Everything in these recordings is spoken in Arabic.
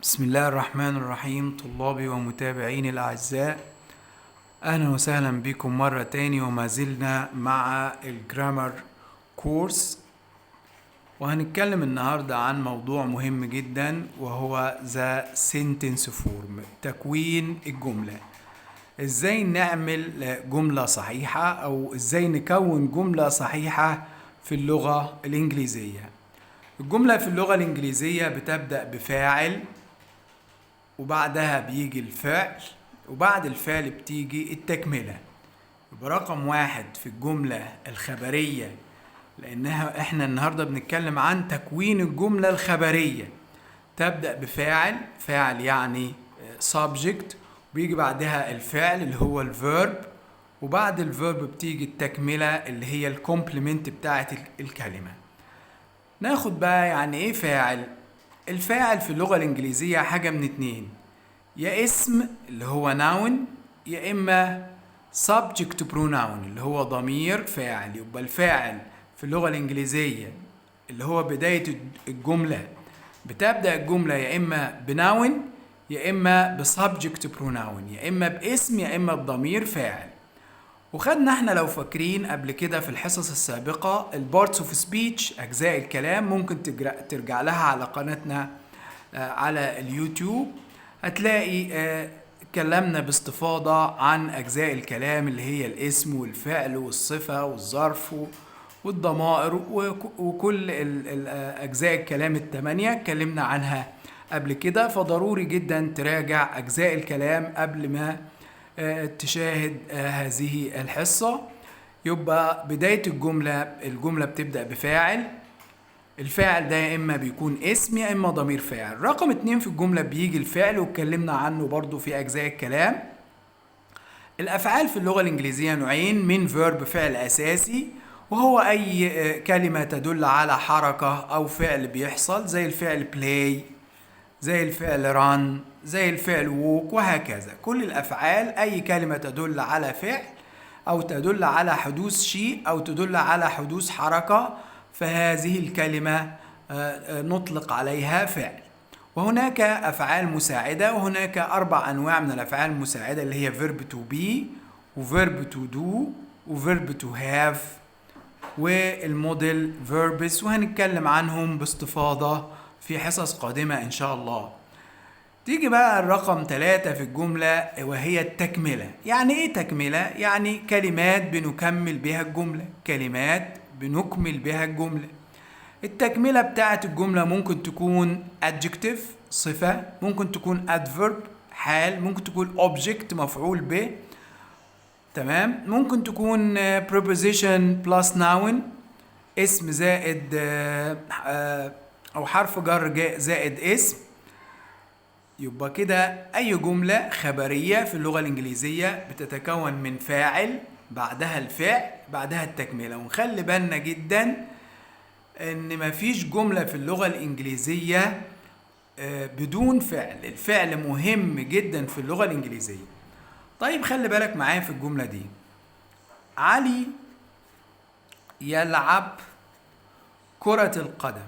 بسم الله الرحمن الرحيم. طلابي ومتابعيني الأعزاء، أهلا وسهلا بكم مرة تاني، وما زلنا مع الجرامر كورس. وهنتكلم النهاردة عن موضوع مهم جدا، وهو the sentence form، تكوين الجملة. ازاي نعمل جملة صحيحة، او ازاي نكون جملة صحيحة في اللغة الإنجليزية. الجملة في اللغة الإنجليزية بتبدأ بفاعل، وبعدها بيجي الفعل، وبعد الفعل بتيجي التكملة. يبقى رقم واحد في الجملة الخبرية، لأنها احنا النهاردة بنتكلم عن تكوين الجملة الخبرية، تبدأ بفاعل، فاعل يعني subject، وبيجي بعدها الفعل اللي هو الفيرب، وبعد الفيرب بتيجي التكملة اللي هي الكومبلمنت بتاعت الكلمة. ناخد بقى يعني ايه فاعل. الفاعل في اللغة الإنجليزية حاجة من اتنين: يا اسم اللي هو noun، يا إما subject pronoun اللي هو ضمير فاعل. يبقى الفاعل في اللغة الإنجليزية اللي هو بداية الجملة، بتبدأ الجملة يا إما بناون، يا إما بسبجكت pronoun، يا إما باسم يا إما بضمير فاعل. وخدنا احنا لو فاكرين قبل كده في الحصص السابقة البارتس اوف سبيتش، أجزاء الكلام، ممكن ترجع لها على قناتنا على اليوتيوب. هتلاقي اتكلمنا باستفاضة عن أجزاء الكلام اللي هي الاسم والفعل والصفة والظرف والضمائر وكل أجزاء الكلام الثمانية اتكلمنا عنها قبل كده. فضروري جدا تراجع أجزاء الكلام قبل ما تشاهد هذه الحصة. يبقى بداية الجملة بتبدأ بفاعل. الفاعل ده يا إما بيكون اسم يا إما ضمير فاعل. رقم 2 في الجملة بيجي الفعل، واتكلمنا عنه برضو في أجزاء الكلام. الأفعال في اللغة الإنجليزية نوعين: من فيرب، فعل أساسي، وهو أي كلمة تدل على حركة أو فعل بيحصل، زي الفعل play، زي الفعل run، زي الفعل walk، وهكذا. كل الأفعال أي كلمة تدل على فعل أو تدل على حدوث شيء أو تدل على حدوث حركة، فهذه الكلمة نطلق عليها فعل. وهناك أفعال مساعدة، وهناك 4 أنواع من الأفعال المساعدة اللي هي verb to be، وverb to do، وverb to have، والموديل verbs، وهنتكلم عنهم باستفاضة في حصص قادمة إن شاء الله. تيجي بقى الرقم 3 في الجملة، وهي التكملة. يعني إيه تكملة؟ يعني كلمات بنكمل بها الجملة، كلمات بنكمل بها الجملة. التكملة بتاعت الجملة ممكن تكون adjective صفة، ممكن تكون adverb حال، ممكن تكون object مفعول به، تمام، ممكن تكون preposition plus noun اسم زائد أو حرف جر زائد اسم. يبقى كده أي جملة خبرية في اللغة الإنجليزية بتتكون من فاعل، بعدها الفعل، بعدها التكملة. ونخلي بالنا جدا إن مفيش جملة في اللغة الإنجليزية بدون فعل. الفعل مهم جدا في اللغة الإنجليزية. طيب خلي بالك معايا في الجملة دي: علي يلعب كرة القدم.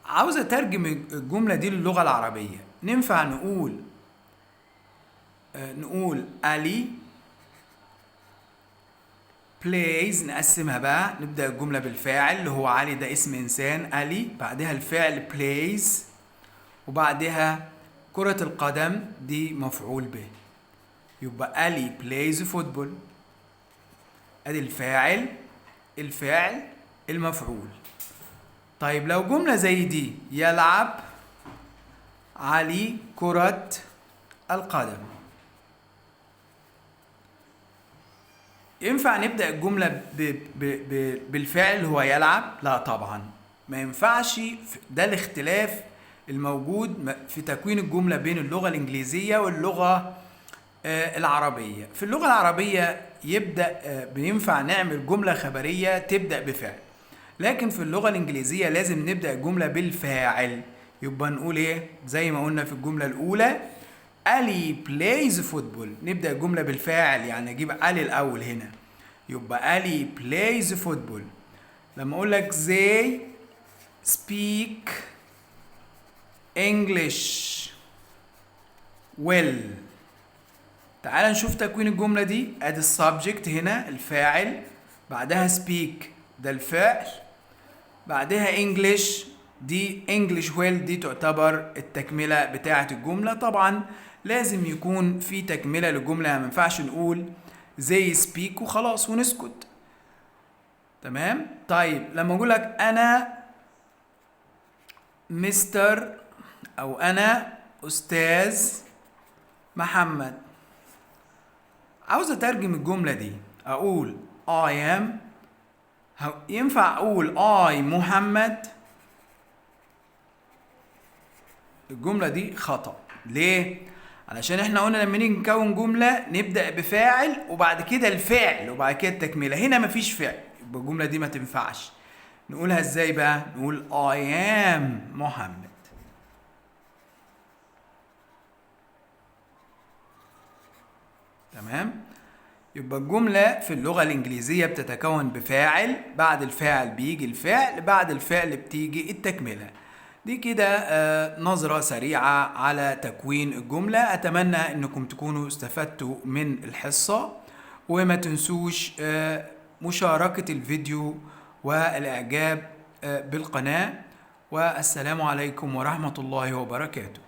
عاوز اترجم الجملة دي للغة العربية. ننفع نقول علي plays. نقسمها بقى، نبدأ الجملة بالفاعل اللي هو علي، ده اسم إنسان علي، بعدها الفعل plays، وبعدها كرة القدم دي مفعول به. يبقى علي plays football، ادي الفاعل، الفعل، المفعول. طيب لو جملة زي دي: يلعب علي كرة القدم، ينفع نبدأ الجملة بالفعل اللي هو يلعب؟ لا طبعا، ما ينفعش. ده الاختلاف الموجود في تكوين الجملة بين اللغة الإنجليزية واللغة العربية. في اللغة العربية بينفع نعمل جملة خبرية تبدأ بفعل، لكن في اللغة الإنجليزية لازم نبدأ الجملة بالفاعل. يبقى نقول إيه؟ زي ما قلنا في الجملة الأولى: علي plays football. نبدأ الجملة بالفاعل، يعني أجيب علي الأول هنا، يبقى علي plays football. لما أقول لك they speak English well. تعال نشوف تكوين الجملة دي. ادي السبجكت هنا الفاعل، بعدها speak ده الفعل، بعدها English دي English well دي تعتبر التكملة بتاعة الجملة. طبعا لازم يكون في تكملة للجملة، ما ينفعش نقول زي speak وخلاص ونسكت. تمام؟ طيب لما اقول لك انا مستر او انا استاذ محمد، عاوز اترجم الجملة دي اقول I am، ينفع اقول I محمد؟ الجملة دي خطأ. ليه؟ علشان احنا قلنا لما نيجي نكون جملة نبدأ بفاعل وبعد كده الفعل وبعد كده التكملة. هنا مفيش فعل، يبقى الجملة دي ما تنفعش. نقولها ازاي بقى؟ نقول I am محمد. تمام؟ يبقى الجملة في اللغة الإنجليزية بتتكون بفاعل، بعد الفاعل بيجي الفعل، بعد الفعل بتيجي التكملة. دي كده نظرة سريعة على تكوين الجملة. أتمنى أنكم تكونوا استفدتوا من الحصة، وما تنسوش مشاركة الفيديو والإعجاب بالقناة. والسلام عليكم ورحمة الله وبركاته.